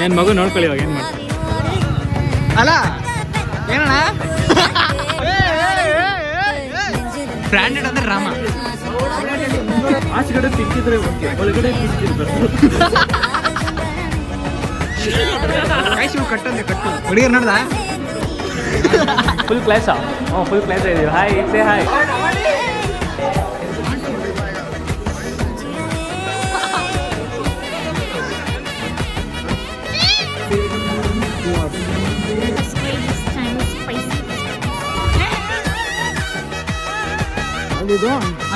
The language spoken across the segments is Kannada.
ಏನ್ ಮಗು ನೋಡ್ಕೊಳ್ಳಿ ಇವಾಗ ಏನ್ ಮಾಡ್ತಾರೆ ಅಲ್ಲ ಏನಣ್ಣ ಬ್ರ್ಯಾಂಡೆಡ್ ಅಂದ್ರೆ ರಾಮ. ಆಚೆಗಡೆ ತಿಕ್ಕಿದ್ರೆ ಒಳಗಡೆ ಕಾಯ್ಸಿ ಕಟ್ಟಂದೆ ಕಟ್ಟು ಹುಡುಗಿಯರ್ ನೋಡ್ದ ಫುಲ್ ಕ್ಲಾಸಾ? ಫುಲ್ ಕ್ಲಾಸ್ ಇದೀವಿ. Hi say hi.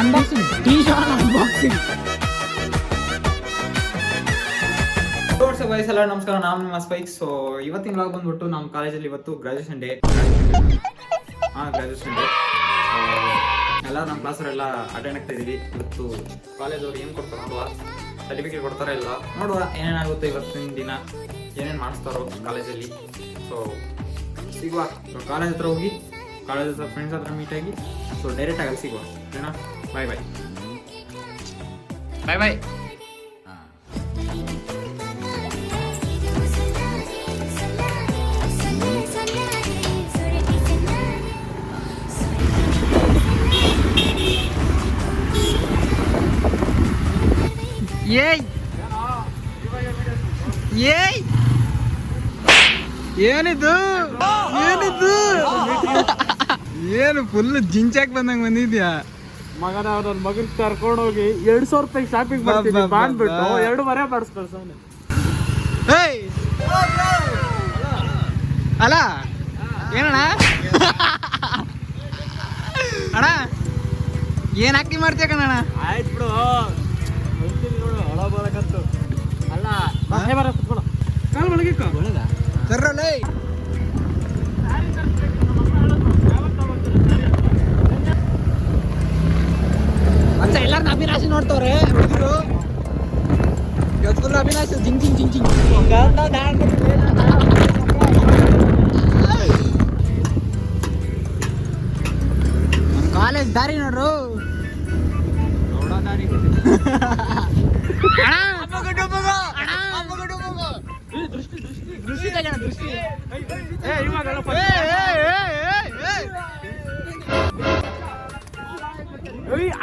Unboxing unboxing. ವಯಸ್ಸಲ್ಲ ನಮಸ್ಕಾರ, ನಾನು ನಿಮ್ಮ ಸ್ಪೈಕ್. ಸೊ ಇವತ್ತಿನ ವ್ಲಾಗ್ ಬಂದ್ಬಿಟ್ಟು ನಮ್ಮ ಕಾಲೇಜಲ್ಲಿ ಇವತ್ತು ಗ್ರಾಜುಯೇಷನ್ ಡೇ. ಗ್ರಾಜುಯೇಷನ್ ಡೇ ಎಲ್ಲ ನಮ್ಮ ಕ್ಲಾಸವರೆಲ್ಲ ಅಟೆಂಡ್ ಆಗ್ತಾ ಇದೀವಿ. ಇವತ್ತು ಕಾಲೇಜವ್ರು ಏನು ಕೊಡ್ತಾರೋ ನೋಡುವ, ಸರ್ಟಿಫಿಕೇಟ್ ಕೊಡ್ತಾರ ಇಲ್ಲ ನೋಡುವ, ಏನೇನಾಗುತ್ತೆ ಇವತ್ತಿನ ದಿನ, ಏನೇನು ಮಾಡಿಸ್ತಾರೋ ಕಾಲೇಜಲ್ಲಿ. ಸೊ ಸಿಗುವ, ಕಾಲೇಜ್ ಹತ್ರ ಹೋಗಿ ಕಾಲೇಜ್ ಹತ್ರ ಫ್ರೆಂಡ್ಸ್ ಹತ್ರ ಮೀಟ್ ಆಗಿ ಸೊ ಡೈರೆಕ್ಟಾಗಿ ಅಲ್ಲಿ ಸಿಗುವ. ಓಕೆನಾ? ಬಾಯ್ ಬಾಯ್ ಬಾಯ್ ಬಾಯ್. ಏಯ್ ಏಯ್ ಏನಿದು ಏನಿದು ಏನು ಫುಲ್ ಜಿಂಚಾಕ್ ಬಂದಂಗ ಬಂದಿದ್ಯಾ ಮಗನ ನನ್ನ ಮಗನ್ ಕರ್ಕೊಂಡೋಗಿ 200 ರೂಪಾಯಿ ಶಾಪಿಂಗ್ ಮಾಡ್ತೀನಿ ಬಾಂದ್ಬಿಟ್ಟು 2 ಮರೆ ಮಾಡಿಸ್ಕೊಳ್ಸವನೆ. ಏಯ್ ಅಲ್ಲ ಏನಣ್ಣ ಅಣ್ಣ ಏನ್ ಹಾಕಿ ಮಾಡ್ತೀಯ ಕಣಣ್ಣ? ಆಯ್ತು ಬಿಡು, ಒಳ ಬರಕತ್ತು ಅಲ್ಲ ಬರ ಕುತ್ಕೊಳ್ಳೋ, ಕಾಲ್ ಒಳಗೆ ಕರ್ರಲ್ಲೇ. ಮತ್ತೆ ಎಲ್ಲಾರು ಅವಿನಾಶಿ ನೋಡ್ತವ್ರೆ ಹುಡುಗರು. ಇವತ್ತು ಫುಲ್ ಅವಿನಾಶಿ ಜಿಂಗ್ ಜಿಂಗ್ ಜಿಂಗ್ ಜಿಂಗ್. ಕಾಲೇಜ್ ದಾರಿ ನೋಡ್ರು, ದಾರಿ ದೃಷ್ಟಿ ತಗೋಣ ದೃಷ್ಟಿ.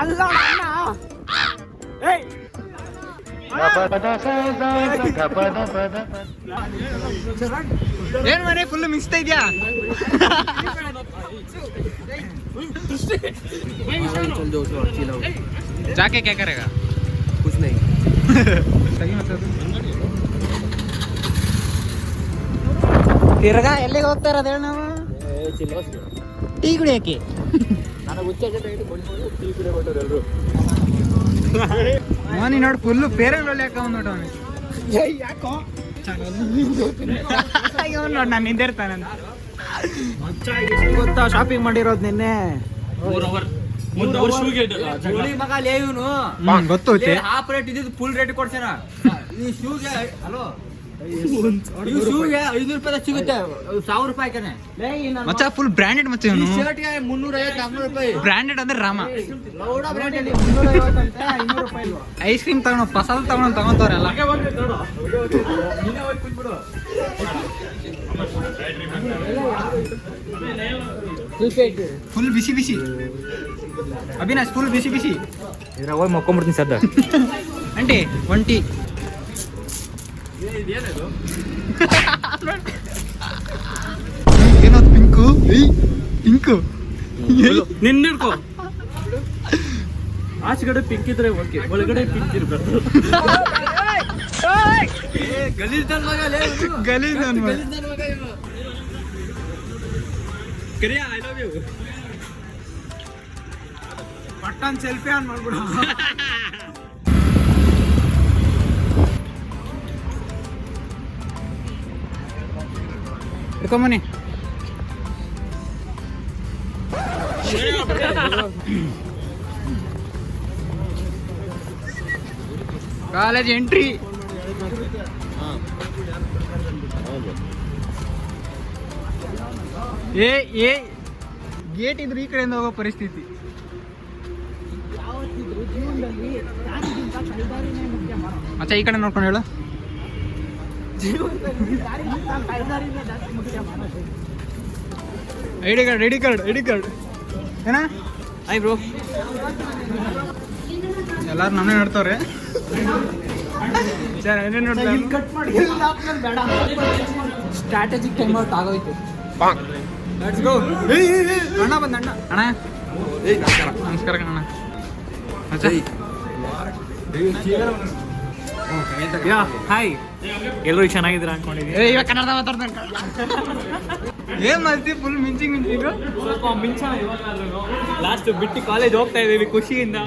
ಅಲ್ಲ ಏನ್ ಮನೆ ಫುಲ್ ಮಿಸ್ತಾ ಇದ್ಯಾ? जाके क्या करेगा? कुछ नहीं. सही मतलब ತಿರ್ಗಾ ಎಲ್ಲಿಗೆ ಹೋಗ್ತಾ ಇರೋದು ಹೇಳಿ ನಾವು? ಟೀ ಕುಡಿಯಕ್ಕೆ. ಮೋನಿ ನೋಡಿ ಫುಲ್ಲು ಪೇರೆಂಟ್ ಒಳ್ಳೆ ಹಾಕ ನೋಡು ಅವನು. ಯಾಕೋ ನೋಡಿ ನಾನು ನಿಂದಿರ್ತಾನಂತ ಗೊತ್ತಾ? ಶಾಪಿಂಗ್ ಮಾಡಿರೋದು ನಿನ್ನೆ ಮಗ ಲೇ ಇವನು ಗೊತ್ತು. ಹಾಫ್ ರೇಟ್ ಇದ್ದಿದ್ದು ಫುಲ್ ರೇಟ್ ಕೊಡ್ಸೇನ ಈ ಶೂಗೆ. ಹಲೋ, ಈ ಶೂಗೆ 500 ರೂಪಾಯಿ ಸಿಗುತ್ತೆ, 1000 ರೂಪಾಯಿ ಕನೆ ಮಚ್ಚ. ಫುಲ್ ಬ್ರಾಂಡೆಡ್ ಮಚ್ಚ ಇವನು. ಶರ್ಟ್ಗೆ 350-400 ರೂಪಾಯಿ. ಬ್ರಾಂಡೆಡ್ ಅಂದ್ರೆ ರಾಮ. ಲೌಡ ಬ್ರ್ಯಾಂಡ್ ಅಲ್ಲಿ 350 ಅಂತ 500 ರೂಪಾಯಿ. ಐಸ್ ಕ್ರೀಮ್ ತಗೊಂಡು ಪ್ರಸಾದ ತಗೊಂತವ್ರಲ್ಲ. ಫುಲ್ ಬಿಸಿ ಬಿಸಿ ಅವಿನಾಶ್, ಫುಲ್ ಬಿಸಿ ಬಿಸಿ. ಇದ್ರಾಗ ಹೋಗಿ ಮಕ್ಕೊಂಬಿಡ್ತೀನಿ ಸದ್ದ. ಅಂಟಿ ಒಂಟಿ ಏನದು ಪಿಂಕು? ಪಿಂಕು ನಿನ್ನಿಡ್ಕೋ. ಆಚೆಗಡೆ ಪಿಂಕ್ ಇದ್ರೆ ಓಕೆ, ಒಳಗಡೆ ಪಿಂಕ್ ಇರ್ಬೇಕು. ಗಲೀಜ್ ನನ್ ಮಗ ಲೇ ಇವನು. ಗಲೀಜ್ ನನ್ ಮಗ. ಕರಿಯಾ ಐ ಲವ್ ಯು. ಪಟ್ಟನ್ ಸೆಲ್ಫಿ ಆನ್ ಮಾಡ್ಬಿಡು. ಇಟ್ಕೊಂಬನಿ. College entry. ಏ ಗೇಟ್ ಇದ್ರು ಈ ಕಡೆಯಿಂದ ಹೋಗೋ ಪರಿಸ್ಥಿತಿ. ಅಚ್ಚಾ ಈ ಕಡೆ ನೋಡ್ಕೊಂಡು ಹೇಳು. ಐಡಿ ಕಾರ್ಡ್ ಏನ ಹಾಯ್ ಬ್ರೋ. ಎಲ್ಲಾರು ನನ್ನೇ ನೋಡ್ತಾವ್ರೆ. ಸರ್ ಏನೇನು ನೋಡ್ತಾರೆ ಸ್ಟ್ರಾಟಜಿಕ್ ಟೈಮ್ ಔಟ್ ಆಗೋಯ್ತು. Let's go. ಅಣ್ಣ ಬಂದ ಅಣ್ಣ. ನಮಸ್ಕಾರ ಅಣ್ಣ. ಯಾ ಹಾಯ್, ಎಲ್ಲರೂ ಚೆನ್ನಾಗಿದ್ದೀರಾ ಅನ್ಕೊಂಡಿದ್ದೀನಿ. ಇವಾಗ ಕನ್ನಡ ಮಾತಾಡ್ತಾನೆ. ಏನ್ ಮಾಡ್ತೀವಿ? ಫುಲ್ ಮಿಂಚಿಂಗ್ ಸ್ವಲ್ಪ ಮಿಂಚನ ಇವಾಗಾದ್ರೂ. ಲಾಸ್ಟ್ ಬಿಟ್ಟು ಕಾಲೇಜ್ ಹೋಗ್ತಾ ಇದ್ದೀವಿ ಖುಷಿಯಿಂದ.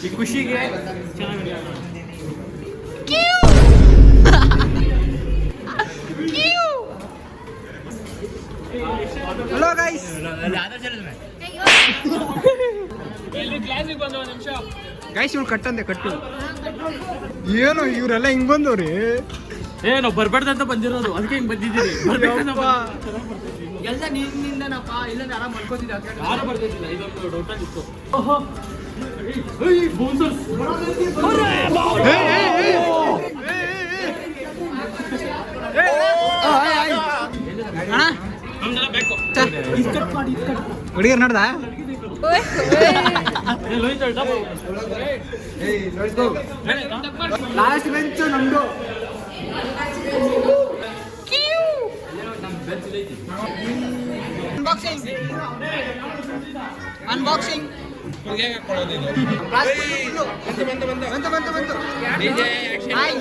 ಈ ಖುಷಿಗೆ ಚೆನ್ನಾಗಿದೆ. Hello guys. ಕ್ಲಾಸಿಗೆ ಬಂದ ಒಂದು ನಿಮಿಷ. ಗೈಸ್ ಇವ್ರು ಕಟ್ಟಂತೆ ಕಟ್ಟು. ಏನು ಇವರೆಲ್ಲ ಹಿಂಗ್ ಬಂದವ್ರಿ? ನಾವು ಬರ್ಬಾರ್ದಂತ ಬಂದಿರೋದು, ಅದಕ್ಕೆ ಹಿಂಗ್ ಬಂದಿದ್ದೀರಿ. ಎಲ್ಲ ನಿನ್ನಿಂದನಪ್ಪ. ಇಲ್ಲ ಆರಾಮ್ ಮಾಡ್ಕೋತಿದ್ದೆ. ಯಾರು ಬರ್ತಿದ್ದಿಲ್ಲ, ಇದೊಂದು ಡೌಟಾಗಿತ್ತು. ಹುಡುಗಿಯರ್ ನೋಡ್ದ? ಲಾಸ್ಟ್ ಬೆಂಚು ನಮ್ದು. ಅನ್ಬಾಕ್ಸಿಂಗ್ ಬಂತು. ಹಾಯ್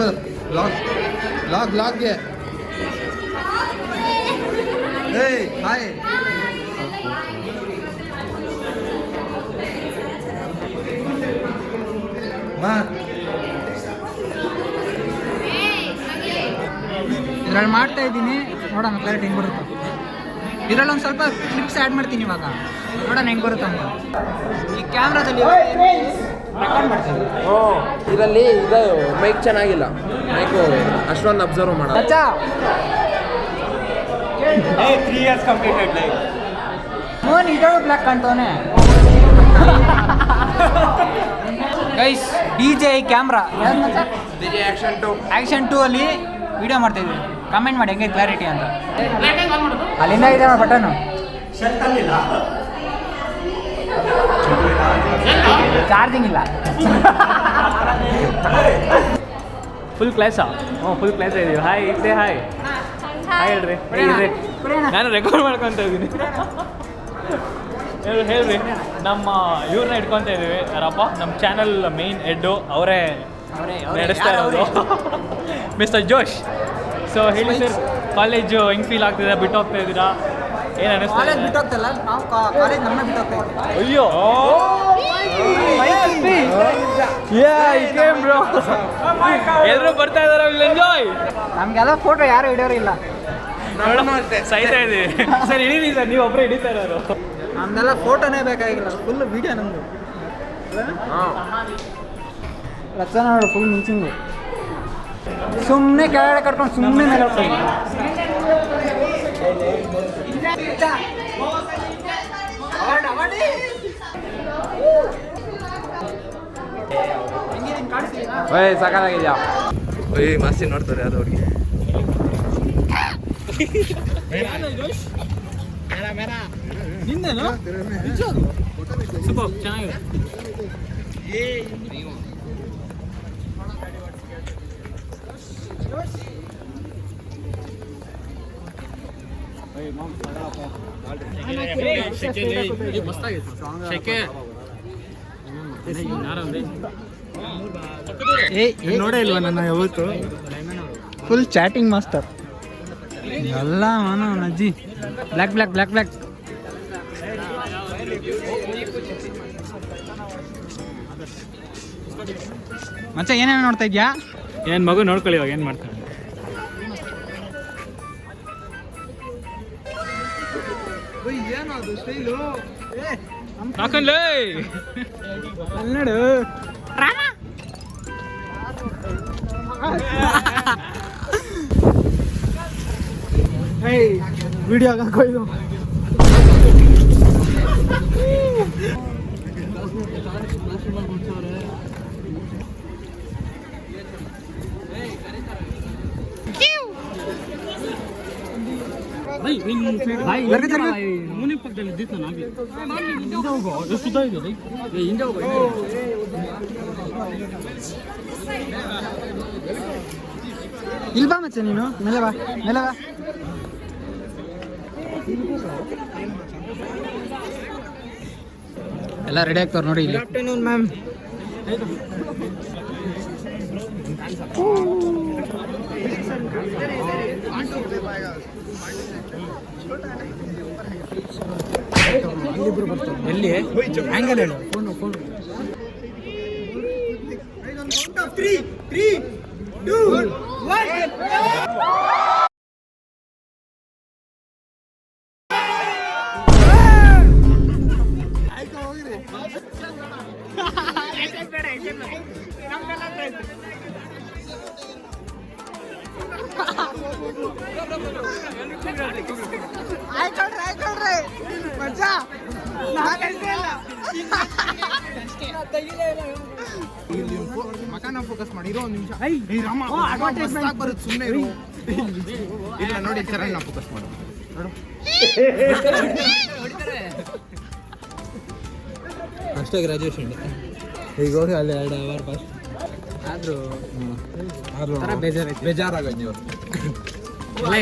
ಬರ್ ಲಾಗ್ಗೆ. ಹಾಯ್ ಬಾ. ಇದ್ರಲ್ಲಿ ಮಾಡ್ತಾ ಇದ್ದೀನಿ, ನೋಡೋಣ ಕ್ಲಾರಿಟಿ ಹೆಂಗೆ ಬರುತ್ತೆ. ಇದರಲ್ಲಿ ಒಂದು ಸ್ವಲ್ಪ ಕ್ಲಿಪ್ಸ್ ಆ್ಯಡ್ ಮಾಡ್ತೀನಿ ಇವಾಗ, ನೋಡೋಣ ಹೆಂಗೆ ಬರುತ್ತೆ ಅಂತ. ಈ ಕ್ಯಾಮ್ರಾದಲ್ಲಿ ರೆಕಾರ್ಡ್ ಮಾಡ್ತೀನಿ. ಇದರಲ್ಲಿ ಇದು ಮೈಕ್ ಚೆನ್ನಾಗಿಲ್ಲ, ಮೈಕು ಅಷ್ಟೊಂದು ಅಬ್ಸರ್ವ್ ಮಾಡೋದು. ಅಚ್ಚಾ 3 years completed life. ಮೋನ್ ಇದಳು ಬ್ಲ್ಯಾಕ್ ಕಾಣ್ತವನೆ. ಗೈಸ್ DJ ಕ್ಯಾಮ್ರಾ ಆ್ಯಕ್ಷನ್ 2 ಅಲ್ಲಿ ವಿಡಿಯೋ ಮಾಡ್ತಾ ಇದ್ದೀವಿ. ಕಮೆಂಟ್ ಮಾಡಿ ಹೆಂಗೆ ಕ್ಲಾರಿಟಿ ಅಂತ. ಅಲ್ಲಿಂದ ಇದೆ ಬಟನು. ಚಾರ್ಜಿಂಗ್ ಇಲ್ಲ. ಫುಲ್ ಕ್ಲಾಸಾ? ಫುಲ್ ಕ್ಲಾಸ್ ಇದೀವಿ. Hi say hi. ಹಾಯ್ ಹೇಳ್ರಿ. ನಾನು ರೆಕಾರ್ಡ್ ಮಾಡ್ಕೊತ ಇದ್ದೀನಿ. ಹೇಳ್ರಿ. ನಮ್ಮ ಇವ್ರನ್ನ ಇಟ್ಕೊತ ಇದ್ದೀವಿ. ಯಾರಪ್ಪ ನಮ್ಮ ಚಾನಲ್ ಮೇನ್ ಹೆಡ್ಡು ಅವರೇ ನಡೆಸ್ತಾ ಇರೋದು, ಮಿಸ್ಟರ್ ಜೋಶ್. ಸೊ ಹೇಳಿ ಸರ್, ಕಾಲೇಜು ಹೆಂಗೆ ಫೀಲ್ ಆಗ್ತಿದೆ? ಬಿಟ್ಟು ಹೋಗ್ತಾ ಇದ್ದೀರಾ? ಏನು ಅನಿಸ್ತಾ? ಕಾಲೇಜ್ ಬಿಟ್ಟು ಹೋಗ್ತಲ್ಲ, ನಾವು ಕಾಲೇಜ್ ನಮ್ಮ ಬಿಟ್ಟು ಹೋಗ್ತಾ ಇದ್ದೀವಿ. ಅಯ್ಯೋ ಎಲ್ಲರೂ ಬರ್ತಾ ಇದಾರೆ. ಎಂಜಾಯ್. ನಮಗೆಲ್ಲ ಫೋಟೋ ಯಾರು ಹಿಡಿಯೋರು ಇಲ್ಲ. ಸಾಯ್ತಾ ಇದೀವಿ ಸರ್. ಹಿಡೀರಿ ಸರ್, ನೀವು ಒಬ್ಬರೇ ಹಿಡಿತಾ ಇರೋರು. ನಮ್ದೆಲ್ಲ ಫೋಟೋನೇ ಬೇಕಾಗಿಲ್ಲ, ಫುಲ್ ವಿಡಿಯೋ ನಮ್ಮದು. ರಚನ ನೋಡು ಫುಲ್ ಮಿಂಚಿಂಗು. ಸುಮ್ಮನೆ ಕೆಳಗಡೆ ಕಟ್ಕೊಂಡು ಸುಮ್ಮನೆ ಮೇಲೆ ಹೋಗ್ತೀವಿ. ಸಾಕಾಗಿದ್ಯಾ? ಮಸ್ತಿ ನೋಡ್ತಾರೆ ಅದು ಅವ್ರಿಗೆ. ಸೂಪರ್ ಚೆನ್ನಾಗಿದೆ. ನೋಡೇ ಇಲ್ವಾ ನನ್ನ ಯಾವತ್ತು? ಫುಲ್ ಚಾಟಿಂಗ್ ಮಾಸ್ಟರ್ ಎಲ್ಲ ಅವನು ಅಜ್ಜಿ. Black black black black. ಮಚ್ಚ ಏನೇನು ನೋಡ್ತಾ ಇದ್ಯಾ? ಏನ್ ಮಗು ನೋಡ್ಕೊಳ್ಳಿ ಇವಾಗ ಏನು ಮಾಡ್ತಾನೆ. ಏನದು ಸ್ಟೈಲು? ಹಾಕನ್ಲೇ ಕನ್ನಡ ವಿಡಿಯೋ ಹಾಕೋ ಇದು. ಮುನಿ ಪಕ್ಕದಲ್ಲಿ ಇದ್ದಿತ್ತು ನಾವೇ ಹಿಂದೆ ಹೋಗೋ ಎಷ್ಟು ಉದ್ದ ಇದೆ ಹಿಂದೆ ಹೋಗೋ ಇಲ್ಲಿ ಬಾ ಮಚ್ಚ ನೀನು ಮೇಲೆ ಬಾ ಮೇಲೆ ಬಾ ಎಲ್ಲ ರೆಡಿ ಆಗ್ತಾವ್ರು ನೋಡಿ ಇಲ್ಲಿ. Afternoon ma'am. ಎಲ್ಲಿ ಆಂಗಲ್ ಹೇಳು ಫೋನು ಫೋನ್. ಮಕಾನ ಫೋಕಸ್ ಮಾಡಿ ಇರೋ ಒಂದು ನಿಮಿಷ. ಬರುತ್ತೆ ಸುಮ್ಮನೆ ಇರು. ಇಲ್ಲ ನೋಡಿ ಚೆನ್ನಾಗಿ ನಾವು ಫೋಕಸ್ ಮಾಡು. ಅಷ್ಟೇ ಗ್ರಾಜುಯೇಷನ್ ಈಗ ಹೋಗಿ ಅಲ್ಲಿ 2 ಅವರ್ ಫಸ್ಟ್ ಆದರೂ ಬೇಜಾರಾಗೋದು ನೀವು ಎಲ್ಲ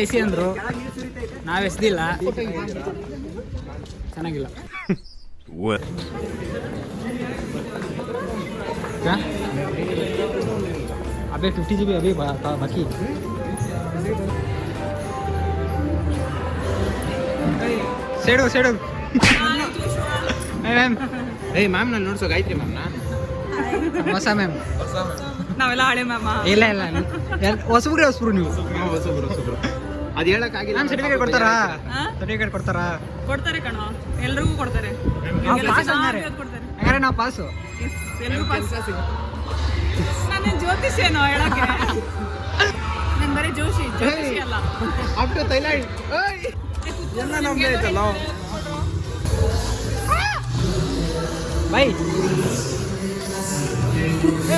ಎಸಿ ಅಂದರು ನಾವು ಎಸ್ದಿಲ್ಲ ಚೆನ್ನಾಗಿಲ್ಲ. अबे 50 GB अभी बाकी. सेडो मैम मैम ನಾನು ನೋಡ್ಸೋ ಗಾಯತ್ರಿ ಮ್ಯಾಮ್ ಹೊಸ ಮ್ಯಾಮ್ ನಾವೆಲ್ಲ ಹಳೆ ಮ್ಯಾಮ್. ಇಲ್ಲ ಹೊಸಬ್ರು ನೀವು ಹೊಸಬ್ರು ಅದು ಹೇಳಕ್ಕಾಗಿಲ್ಲ. ಮ್ಯಾಮ್ ಸರ್ಟಿಫಿಕೇಟ್ ಕೊಡ್ತಾರಾ? ಕೊಡ್ತಾರೆ ಕಣೋ, ಎಲ್ರಿಗೂ ಕೊಡ್ತಾರೆ. ಹಂಗಾರೆ ನಾವು ಪಾಸು. ಎಲ್ರಿಗೂ ಪಾಸ್. ನಾನು ಜ್ಯೋತಿಷೇನೋ ಹೇಳಕ್ಕೆ, ನಾನು ಬರೀ ಜ್ಯೋತಿಷಿ ಅಲ್ಲ. ಆಫ್ಟರ್ ಥೈಲ್ಯಾಂಡ್ ಎಲ್ಲ ನಮ್ದೇ ಆಯ್ತಲ್ಲ ಬೈ.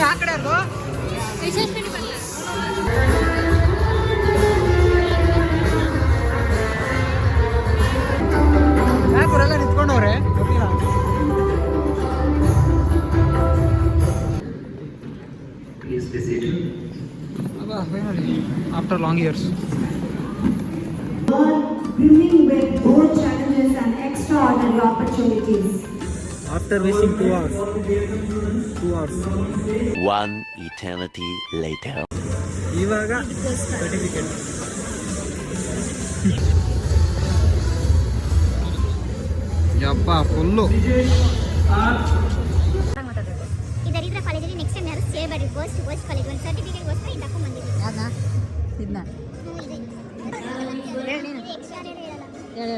ಆ ಕಡೆ ಅದು ಯಾಕರೆಲ್ಲ ನಿಂತ್ಕೊಂಡವ್ರೆ. After long years brimming with both challenges and extraordinary opportunities. After wasting 2 hours. 1 eternity later. ಇವಾಗ ಸರ್ಟಿಫಿಕೇಟ್. ಯಪ್ಪ ಫುಲ್ಲು. ಇದರಿದ್ರೆ ಕಾಲೇಜಲ್ಲಿ ನೆಕ್ಸ್ಟ್ ಟೈಮ್ ಯಾರು ಸೇರ್ಬೇಡಿ. ವರ್ಸ್ಟ್ ಕಾಲೇಜ್ ಒಂದು ಸರ್ಟಿಫಿಕೇಟ್ಗೋಸ್ಕರ ಇದು ತಗೊಂಡು ಬಂದಿದ್ದೀವಿ. ಯಾವ್ದಾ ಇದನ್ನ ಹೇಳು.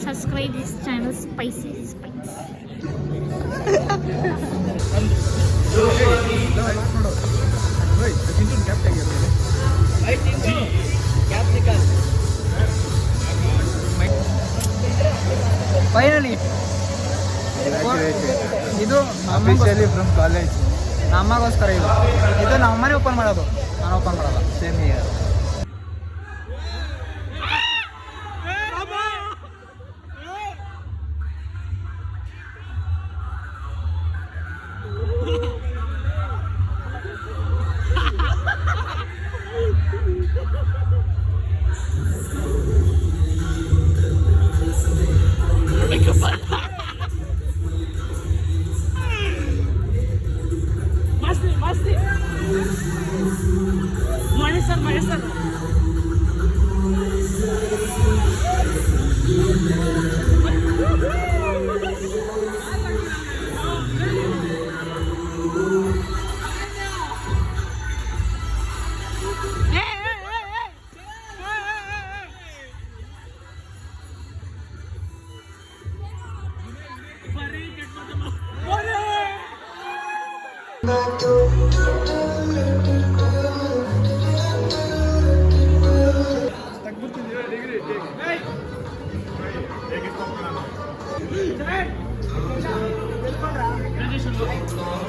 Subscribe this channel Spicy. Finally ಇದು ಅಫಿಷಿಯಲಿ ಫ್ರಮ್ ಕಾಲೇಜ್. ನಮ್ಮಗೋಸ್ಕರ ಇದು ನಮ್ಮ ಮನೆ ಓಪನ್ ಮಾಡೋದು, ನಾನು ಓಪನ್ ಮಾಡಲ್ಲ. Same year. Mahesh sir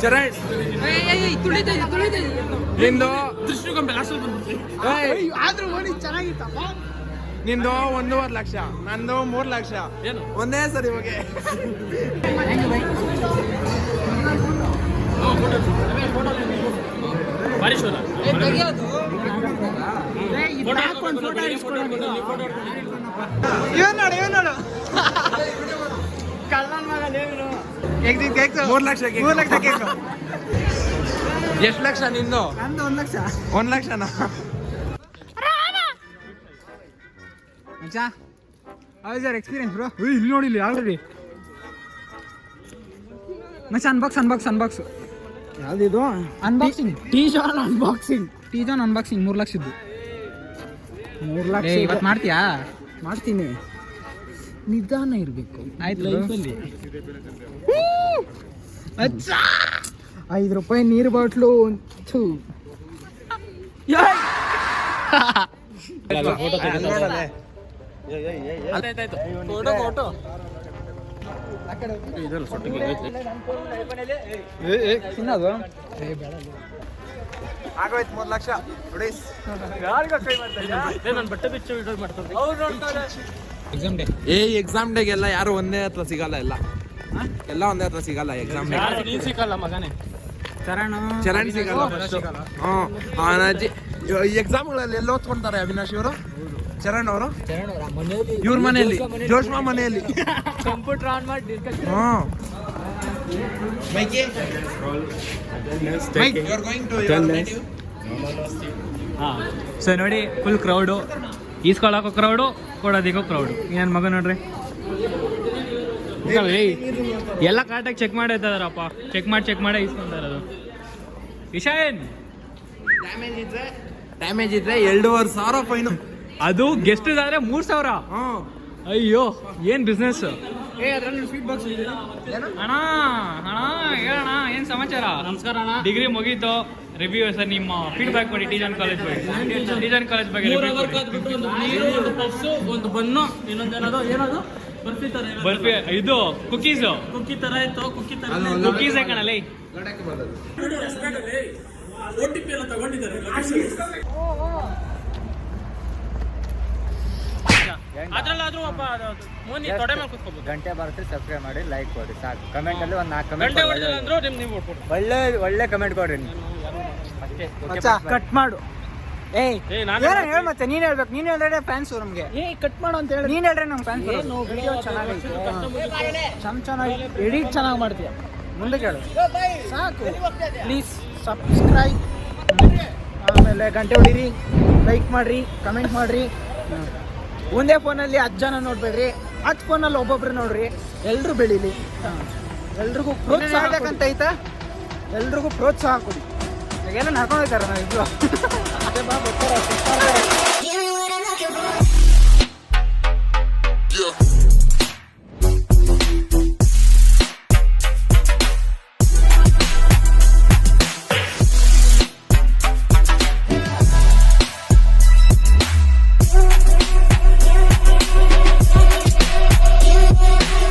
Charan ನಿಂದು ಆದ್ರೂ ನೋಡಿ ಚೆನ್ನಾಗಿತ್ತಪ್ಪ. ನಿಂದು 1.5 ಲಕ್ಷ, ನಂದು 3 ಲಕ್ಷ. ಒಂದೇ ಸರಿ ಹೋಗಿ. ಇವನ್ ನೋಡು ಕಳ್ಳನ್ ಮಗ ದೇವ್ರು. 3 ಲಕ್ಷ ಕೇಕು. 3 ಲಕ್ಷ ಕೇಕು. ಎಷ್ಟು ಲಕ್ಷ ನಿಂದು? ನಂದು 1 ಲಕ್ಷ. 1 ಲಕ್ಷನಾ? ಮಚ್ಚಾ how is your experience bro? ಇಲ್ಲಿ ನೋಡಿ ಇಲ್ಲಿ ಆಲ್ರೆಡಿ ಮಚ್ಚಾ ಅನ್ಬಾಕ್ಸ್ ಯಾವ್ದಿದು? ಅನ್ಬಾಕ್ಸಿಂಗ್ ಟೀ ಜಾನ್ ಅನ್ಬಾಕ್ಸಿಂಗ್ 3 ಲಕ್ಷದ್ದು. 3 ಲಕ್ಷ ಇವತ್ತು ಮಾಡ್ತೀಯಾ? ಮಾಡ್ತೀನಿ, ನಿಧಾನ ಇರಬೇಕು ಆಯ್ತು ಲೈಫಲ್ಲಿ. 5 ರೂಪಾಯಿ ನೀರು ಬಾಟ್ಲು. ತಿನ್ನೋದು ಆಗೋಯ್ತು 3 ಲಕ್ಷ. Exam day. ಎಕ್ಸಾಮ್ ಡೇಗೆಲ್ಲ ಯಾರು ಒಂದೇ ಹತ್ರ ಸಿಗಲ್ಲ, ಎಲ್ಲ ಒಂದೇ ಹತ್ರ ಸಿಗಲ್ಲ. ಎಕ್ಸಾಮ್ ಡೇ ಚರಣ್ ಸಿಗಲ್ಲ. ಎಕ್ಸಾಮ್ಗಳಲ್ಲಿ ಎಲ್ಲ ಓದ್ಕೊಂತಾರೆ ಅವಿನಾಶ್ ಇವರು, ಚರಣ್ ಅವರು. ಇವ್ರ ಮನೆಯಲ್ಲಿ, ಜೋಶ್ಮಾ ಮನೆಯಲ್ಲಿ ಕಂಪ್ಯೂಟರ್ ಆನ್ ಮಾಡಿ ಡಿಸ್ಕಷನ್. ಹಾಂ ಸೊ ನೋಡಿ ಫುಲ್ ಕ್ರೌಡು, ಈಸ್ಕೊಳಕ್ಕೂ ಕ್ರೌಡು, ಕೊಡೋದಿಕ್ಕೂ ಕ್ರೌಡು. ಏನು ಮಗ ನೋಡ್ರಿ ಎಲ್ಲ ಕರೆಕ್ಟಾಗಿ ಚೆಕ್ ಮಾಡೈತದಾರಪ್ಪ. ಚೆಕ್ ಮಾಡಿ ಈಸ್ಕೊಂತ ಇರೋದು. ಇಶಾನ್ ಡ್ಯಾಮೇಜ್ ಇದ್ರೆ 2,500 ಫೈನು. ಅದು ಗೆಸ್ಟ್ ಆದ್ರೆ 3,000. ಅಯ್ಯೋ ಏನ್ ಬಿಸ್ನೆಸ್ ಅಣ್ಣ. ಹೇಳಣ್ಣ ಏನ್ ಸಮಾಚಾರ? ನಮಸ್ಕಾರ ಅಣ್ಣ. ಡಿಗ್ರಿ ಮುಗೀತು, ರಿವ್ಯೂ ಸರ್ ನಿಮ್ಮ ಫೀಡ್ಬ್ಯಾಕ್ ಕೊಡಿ. ಟೀಚರ್ ಕಾಲೇಜ್ ಬಗ್ಗೆ ಒಂದು ಬನ್ನು, ಇನ್ನೊಂದೇನದು ಏನದು ಬರ್ಫಿ, ಇದು ಕುಕ್ಕೀಸ್ ತರ ಇತ್ತು. ಕುಕ್ಕೀಸ್ ಕಣಲ್ಲಿ. OTP ಎಲ್ಲ ತಗೊಂಡಿದ್ದಾರೆ. ಅದ್ರಲ್ಲಾದ್ರೂ ಒಬ್ಬ ಮೋನಿ ತೊಡೆ ಮೇಲೆ ಕೂತ್ಕೋಬಹುದು. ಗಂಟೆ ಬರುತ್ತೆ, ಸಬ್ಸ್ಕ್ರೈಬ್ ಮಾಡಿ, ಲೈಕ್ ಕೊಡಿ ಸಾಕು. ಕಮೆಂಟ್ ಅಲ್ಲಿ ಒಂದು 4 ಗಂಟೆ ಹೊಡೆದಿಲ್ಲ ಅಂದ್ರೂ ನೀವು ಓಟ್ ಕೊಡಿ. ಒಳ್ಳೆ ಕಮೆಂಟ್ ಕೊಡ್ರಿ. ಕಟ್ ಮಾಡು. ಹೇಳ ಮತ್ತೆ ನೀನ್ ಹೇಳ್ಬೇಕು. ನೀನ್ ಹೇಳಿದ್ರೆ ಫ್ಯಾನ್ಸ್ ನಮ್ಗೆ. ಕಟ್ ಮಾಡು ಅಂತ ಹೇಳಿ ನೀನ್ ಹೇಳ್ರೆ ನಮ್ಗೆ ಫ್ಯಾನ್ಸ್. ವಿಡಿಯೋ ಚೆನ್ನಾಗೈತೆ, ಚೆನ್ನಾಗಿ ಎಡಿಟ್ ಚೆನ್ನಾಗಿ ಮಾಡ್ತೀಯ. ಮುಂದೆ ಕೇಳು ಸಾಕು. ಪ್ಲೀಸ್ ಸಬ್ಸ್ಕ್ರೈಬ್, ಆಮೇಲೆ ಗಂಟೆ ಹೊಡೀರಿ, ಲೈಕ್ ಮಾಡ್ರಿ, ಕಮೆಂಟ್ ಮಾಡ್ರಿ. ಒಂದೇ ಫೋನಲ್ಲಿ 10 ಜನ ನೋಡ್ಬೇಡ್ರಿ, 10 ಫೋನಲ್ಲಿ ಒಬ್ಬೊಬ್ರು ನೋಡ್ರಿ. ಎಲ್ರು ಬೆಳೀಲಿ, ಎಲ್ರಿಗೂ ಪ್ರೋತ್ಸಾಹ ಬೇಕಂತ ಐತಾ. ಎಲ್ರಿಗೂ ಪ್ರೋತ್ಸಾಹ ಕೊಡಿ. ಈಗೆಲ್ಲ ನಡ್ಕೊಂಡು ಹೋಗ್ತಾರೆ ನಾವು ಇಬ್ರು. ಅದೇ ಬಾ ಬರ್ತಾರೆ.